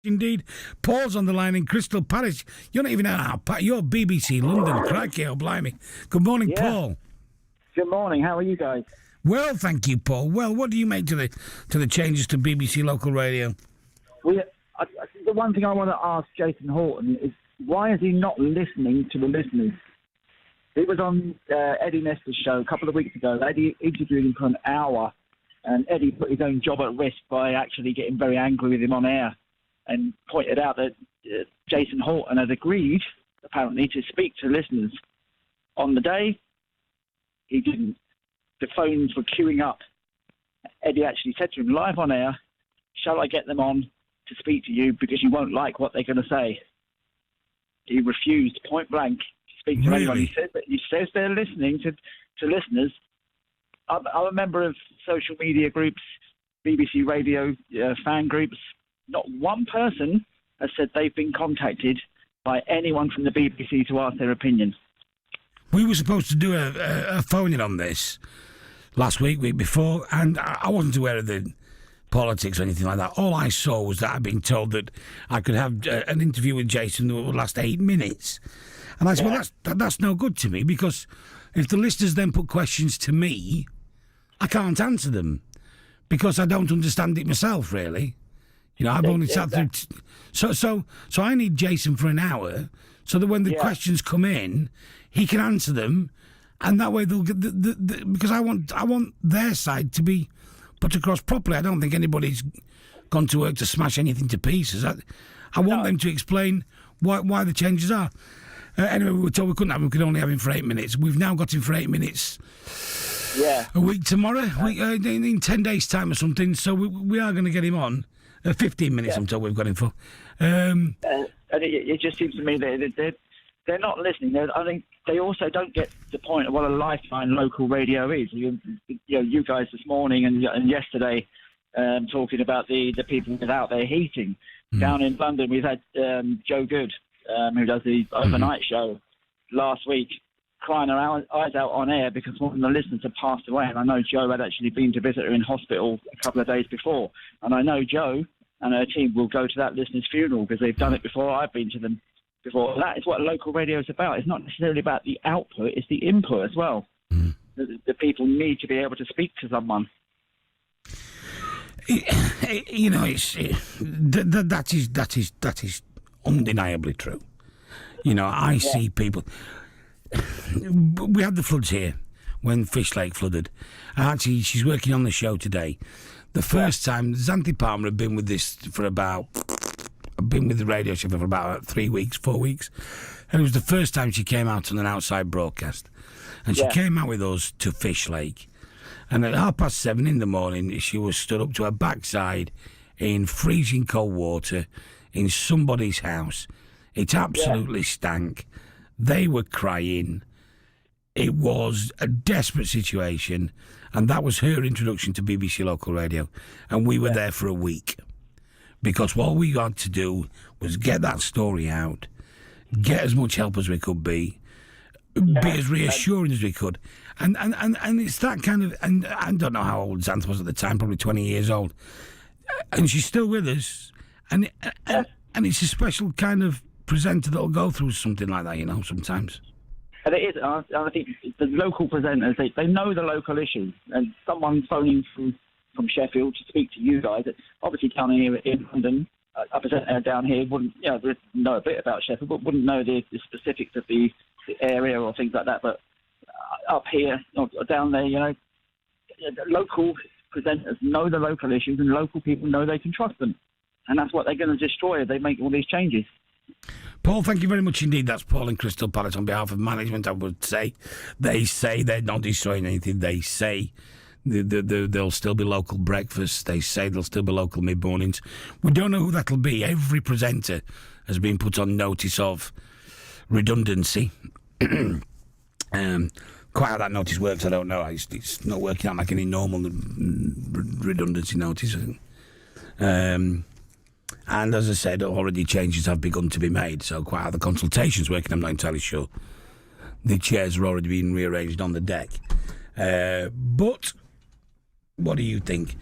Indeed. Paul's on the line in Crystal Palace. You're not even out. You're BBC London. Crikey, oh blimey. Good morning, Paul. Good morning. How are you guys? Well, thank you, Paul. Well, what do you make to the changes to BBC local radio? The one thing I want to ask Jason Horton is, why is he not listening to the listeners? It was on Eddie Nestor's show a couple of weeks ago. Eddie interviewed him for an hour, and Eddie put his own job at risk by actually getting very angry with him on air, and pointed out that Jason Horton had agreed, apparently, to speak to listeners. On the day, he didn't. The phones were queuing up. Eddie actually said to him live on air, "Shall I get them on to speak to you because you won't like what they're going to say?" He refused point blank to speak to anyone. He says they're listening to listeners. I'm a member of social media groups, BBC Radio fan groups. Not one person has said they've been contacted by anyone from the BBC to ask their opinion. We were supposed to do a phone-in on this last week before, and I wasn't aware of the politics or anything like that. All I saw was that I'd been told that I could have an interview with Jason that would last 8 minutes. And I said, well, that's no good to me, because if the listeners then put questions to me, I can't answer them, because I don't understand it myself, really. You know, I've only sat through... So I need Jason for an hour, so that when the questions come in, he can answer them, and that way they'll get because I want their side to be put across properly. I don't think anybody's gone to work to smash anything to pieces. I want them to explain why the changes are. Anyway, we were told we could only have him for 8 minutes. We've now got him for 8 minutes. Yeah. A week tomorrow, in 10 days' time or something. So we are going to get him on. 15 minutes, I'm told we've got him for. And it just seems to me that they're not listening. I think they also don't get the point of what a lifeline local radio is. You guys this morning and yesterday talking about the people without their heating. Down in London, we've had Joe Good, who does the overnight show, last week, crying her eyes out on air because one of the listeners had passed away. And I know Joe had actually been to visit her in hospital a couple of days before. And I know Joe and her team will go to that listener's funeral because they've done it before. I've been to them before. That is what local radio is about. It's not necessarily about the output, it's the input as well. The people need to be able to speak to someone. You know, that is undeniably true. You know, I see people... We had the floods here when Fish Lake flooded. Actually, she's working on the show today. The first time, Xanthi Palmer had been with the radio show for about 3 weeks, 4 weeks. And it was the first time she came out on an outside broadcast. And she came out with us to Fish Lake. And at 7:30 in the morning, she was stood up to her backside in freezing cold water in somebody's house. It absolutely stank. They were crying. It was a desperate situation. And that was her introduction to BBC Local Radio. And we were there for a week. Because all we had to do was get that story out, get as much help as we could be as reassuring as we could. And it's that kind of... And I don't know how old Xanth was at the time, probably 20 years old. And she's still with us. And it's a special kind of presenter that'll go through something like that, you know, sometimes. And it is. I think the local presenters, they know the local issues. And someone phoning from Sheffield to speak to you guys, obviously down here in London, a presenter down here wouldn't know a bit about Sheffield, but wouldn't know the specifics of the area or things like that. But up here or down there, you know, local presenters know the local issues, and local people know they can trust them. And that's what they're going to destroy if they make all these changes. Paul, thank you very much indeed. That's Paul in Crystal Palace on behalf of management. I would say they say they're not destroying anything. They say there'll still be local breakfasts. They say there'll still be local mid-mornings. We don't know who that'll be. Every presenter has been put on notice of redundancy. Quite how that notice works, I don't know. It's not working out like any normal redundancy notice. And as I said, already changes have begun to be made. So quite how the consultation's working, I'm not entirely sure. The chairs are already being rearranged on the deck. But what do you think?